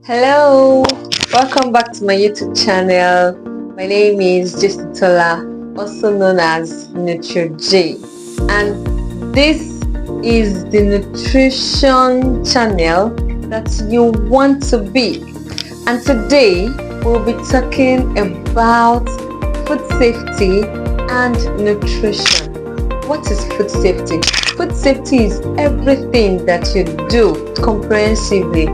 Hello, welcome back to my YouTube channel. My name is Tola, also known as Nutriojay, and this is the nutrition channel that you want to be. And today we'll be talking about food safety and nutrition. What is food safety? Food safety is everything that you do comprehensively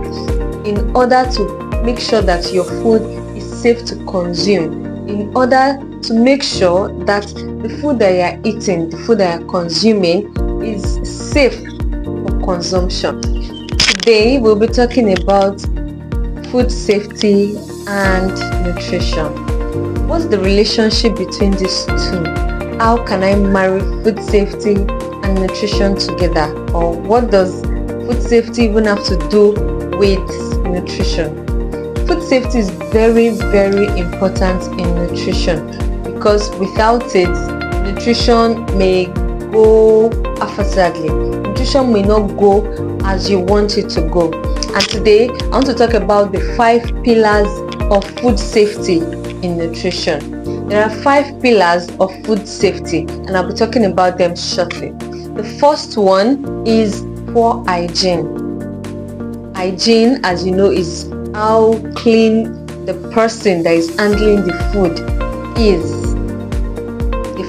in order to make sure that your food is safe to consume, in order to make sure that the food that you are eating, the food that you are consuming is safe for consumption. Today we'll be talking about food safety and nutrition. What's the relationship between these two? How can I marry food safety and nutrition together? Or what does food safety even have to do with nutrition? Food safety is very important in nutrition, because without it, nutrition may go haphazardly. Nutrition may not go as you want it to go. And today I want to talk about the 5 pillars of food safety in nutrition. There are 5 pillars of food safety, and I'll be talking about them shortly. The first one is poor hygiene. Hygiene, as you know, is how clean the person that is handling the food is.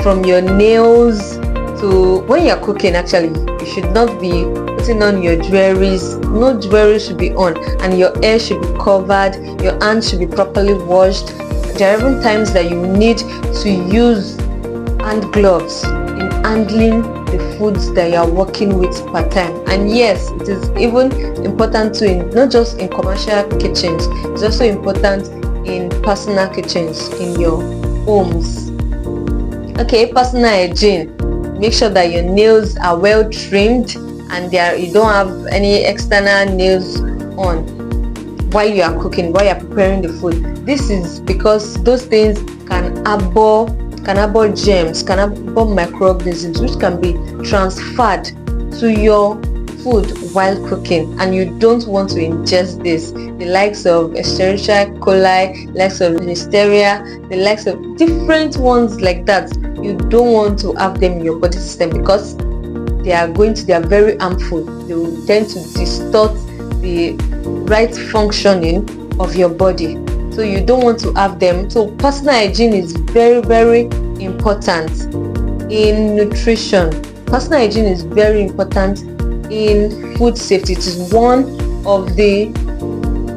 From your nails to when you're cooking, actually, you should not be putting on your jewelries. No jewelry should be on, and your hair should be covered. Your hands should be properly washed. There are even times that you need to use hand gloves in handling the foods that you are working with per time. And yes, it is even important to not just in commercial kitchens, it's also important in personal kitchens in your homes. Okay, personal hygiene. Make sure that your nails are well trimmed and you don't have any external nails on while you are cooking, while you are preparing the food. This is because those things can harbor germs, can harbor microorganisms which can be transferred to your food while cooking, and you don't want to ingest this. The likes of Escherichia coli, likes of Listeria, the likes of different ones like that, you don't want to have them in your body system, because they are very harmful. They will tend to distort the right functioning of your body, so you don't want to have them. So personal hygiene is very important in nutrition. Personal hygiene is very important in food safety. It is one of the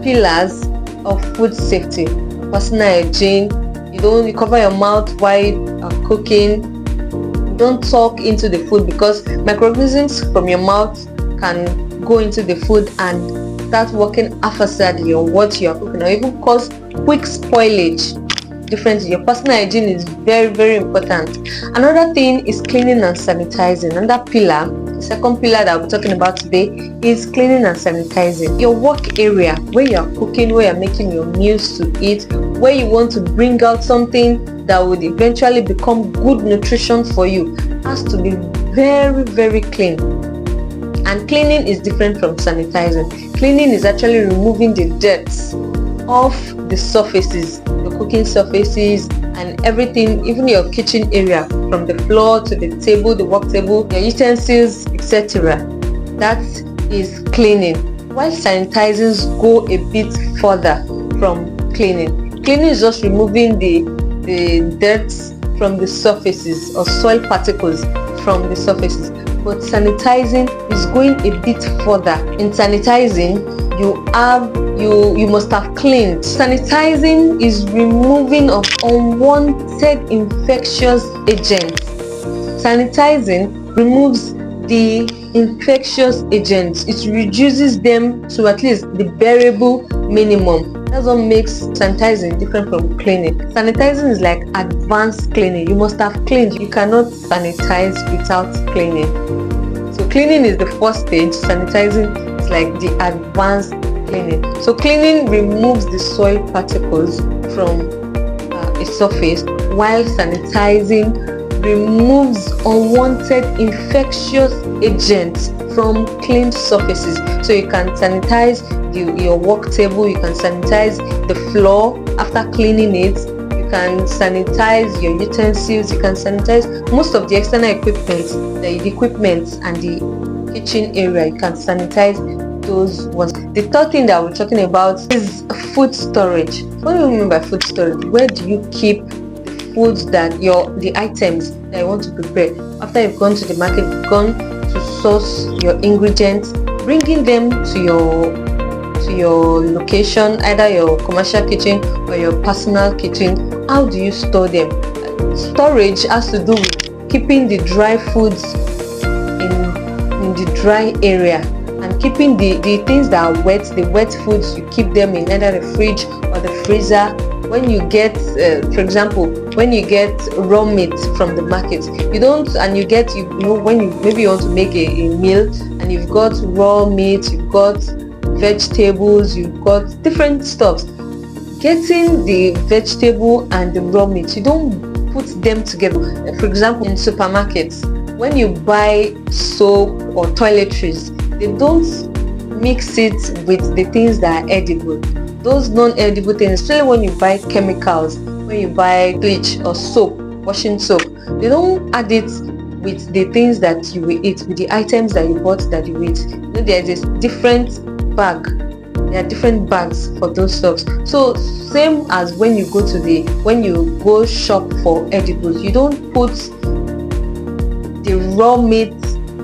pillars of food safety. Personal hygiene. You cover your mouth while you're cooking. You don't talk into the food, because microorganisms from your mouth can go into the food and start working haphazardly on what you are cooking, or even cause quick spoilage. Your personal hygiene is very important. Another thing is cleaning and sanitizing. Another pillar, the second pillar that I'll be talking about today, is cleaning and sanitizing. Your work area, where you're cooking, where you're making your meals to eat, where you want to bring out something that would eventually become good nutrition for you, has to be very clean. And cleaning is different from sanitizing. Cleaning is actually removing the dirt off the surfaces, the cooking surfaces and everything, even your kitchen area, from the floor to the table, the work table, your utensils, etc. That is cleaning. While sanitizers go a bit further from cleaning. Cleaning is just removing the dirt from the surfaces, or soil particles from the surfaces. But sanitizing is going a bit further. In sanitizing, you must have cleaned. Sanitizing is removing of unwanted infectious agents. Sanitizing removes the infectious agents. It reduces them to at least the bearable minimum. That's what makes sanitizing different from cleaning. Sanitizing is like advanced cleaning. You must have cleaned. You cannot sanitize without cleaning. So cleaning is the first stage. Sanitizing is like the advanced cleaning. So cleaning removes the soil particles from a surface, while sanitizing removes unwanted infectious agents from clean surfaces. So you can sanitize your work table, you can sanitize the floor after cleaning it, you can sanitize your utensils, you can sanitize most of the external equipment, the equipment and the kitchen area. You can sanitize those ones. The third thing that we're talking about is food storage. What do you mean by food storage? Where do you keep the foods that the items that you want to prepare after you've gone to the market, gone to source your ingredients, bringing them to your location, either your commercial kitchen or your personal kitchen? How do you store them? Storage has to do with keeping the dry foods in the dry area, and keeping the things that are wet, the wet foods, you keep them in either the fridge or the freezer. When you get, for example, when you get raw meat from the market, maybe you want to make a meal, and you've got raw meat, you've got vegetables, you've got different stuffs. Getting the vegetable and the raw meat, you don't put them together. For example, in supermarkets, when you buy soap or toiletries, they don't mix it with the things that are edible. Those non-edible things, especially when you buy chemicals, when you buy bleach or soap, washing soap, they don't add it with the things that you will eat, with the items that you bought that you eat. There's this different bag. There are different bags for those stuffs. So same as when you go shop for edibles, you don't put the raw meat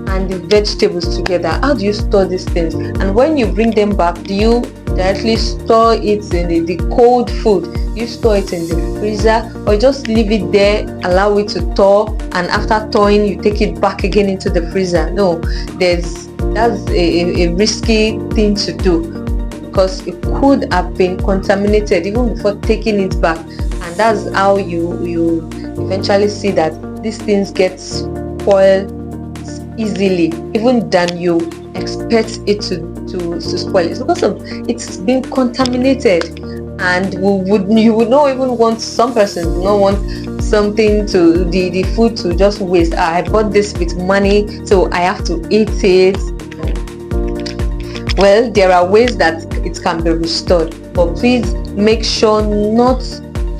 and the vegetables together. How do you store these things? And when you bring them back, do you directly store it in the cold food? Do you store it in the freezer, or just leave it there, allow it to thaw, and after thawing you take it back again into the freezer? No, that's a risky thing to do, because it could have been contaminated even before taking it back, and that's how you eventually see that these things get spoiled easily, even than you expect it to spoil. It's because of it's been contaminated, and you would not even want, some persons would not want something to the food to just waste. I bought this with money, so I have to eat it. Well, there are ways that it can be restored, but please make sure not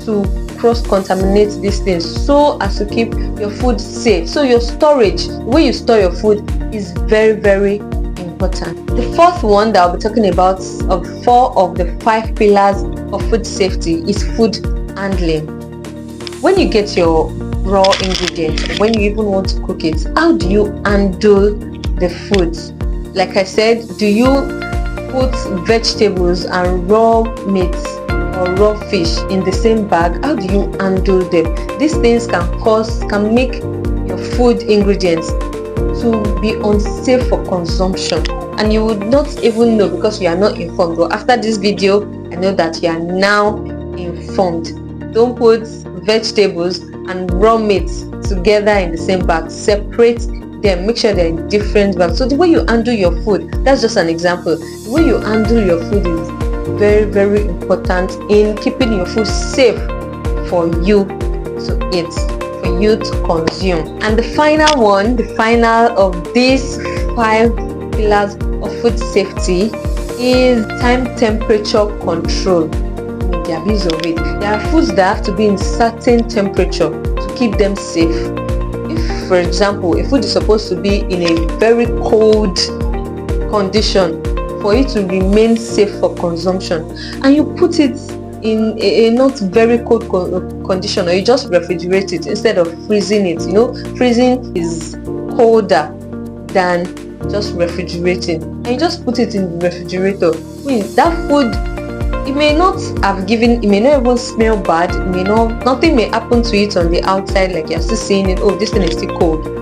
to cross-contaminate these things, so as to keep your food safe. So your storage, the way you store your food, is very, very important. The fourth one that I'll be talking about, of 4 of the 5 pillars of food safety, is food handling. When you get your raw ingredients, when you even want to cook it, how do you handle the foods? Like I said, do you put vegetables and raw meat or raw fish in the same bag? How do you handle them? These things can make your food ingredients to be unsafe for consumption, and you would not even know because you are not informed. But after this video, I know that you are now informed. Don't put vegetables and raw meat together in the same bag. Separate them, make sure they're in different bags. So the way you handle your food, that's just an example. The way you handle your food is very, very important in keeping your food safe for you to eat, for you to consume. And the final of these 5 pillars of food safety is time temperature control. The abuse of it. There are foods that have to be in certain temperature to keep them safe. If, for example, a food is supposed to be in a very cold condition for it to remain safe for consumption, and you put it in a not very cold condition, or you just refrigerate it instead of freezing it. Freezing is colder than just refrigerating, and you just put it in the refrigerator. That food, it may not even smell bad, nothing may happen to it on the outside, like you're still seeing it, oh, this thing is still cold.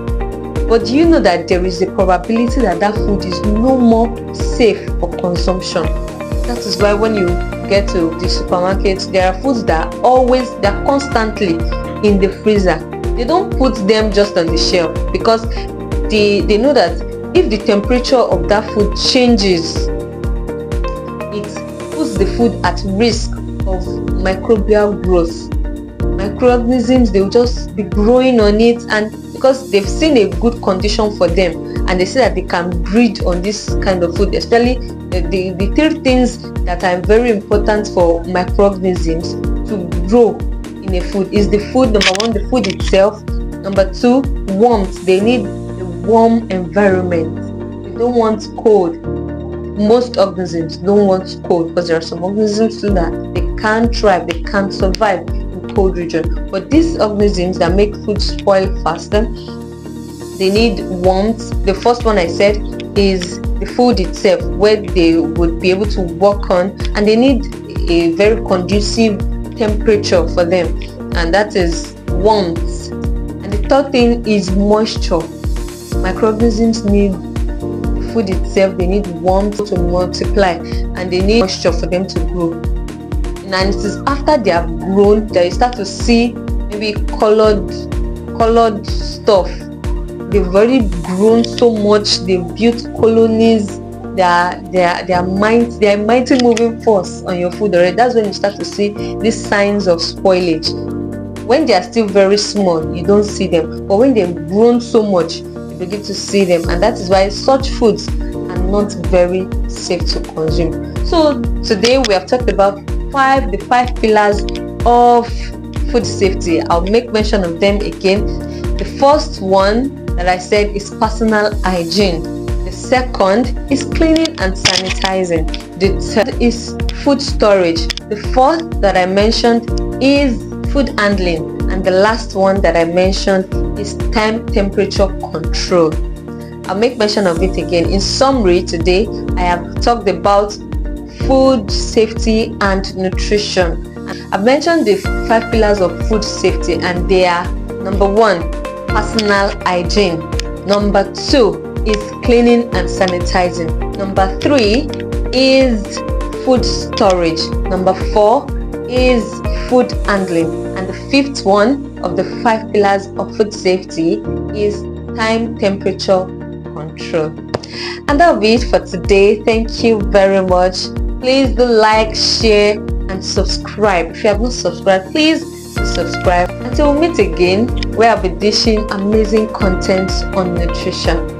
But do you know that there is a probability that food is no more safe for consumption? That is why when you get to the supermarket, there are foods that they're constantly in the freezer. They don't put them just on the shelf, because they know that if the temperature of that food changes, it puts the food at risk of microbial growth. Microorganisms, they will just be growing on it, and because they've seen a good condition for them, and they say that they can breed on this kind of food, especially the three things that are very important for microorganisms to grow in a food is the food. Number one, the food itself. Number two, warmth. They need a warm environment. They don't want cold. Most organisms don't want cold, because there are some organisms too that they can't thrive, they can't survive in cold region. But these organisms that make food spoil faster, they need warmth. The first one I said is the food itself, where they would be able to work on, and they need a very conducive temperature for them, and that is warmth. And the third thing is moisture. Microorganisms need food itself, they need warmth to multiply, and they need moisture for them to grow. And it is after they have grown that you start to see maybe colored stuff. They've already grown so much, they've built colonies, they are mighty moving force on your food already. That's when you start to see these signs of spoilage. When they are still very small, you don't see them, but when they've grown so much, begin to see them, and that is why such foods are not very safe to consume. So today we have talked about the five pillars of food safety. I'll make mention of them again. The first one that I said is personal hygiene. The second is cleaning and sanitizing. The third is food storage. The fourth that I mentioned is food handling, and the last one that I mentioned is temperature control. I'll make mention of it again. In summary, today I have talked about food safety and nutrition. I've mentioned the five pillars of food safety, and they are: number one, personal hygiene. Number two is cleaning and sanitizing. Number three is food storage. Number four is food handling. And the fifth one of the five pillars of food safety is temperature control. And that'll be it for today. Thank you very much. Please do like, share, and subscribe. If you have not subscribed, please subscribe. Until we meet again, where I'll be dishing amazing content on nutrition.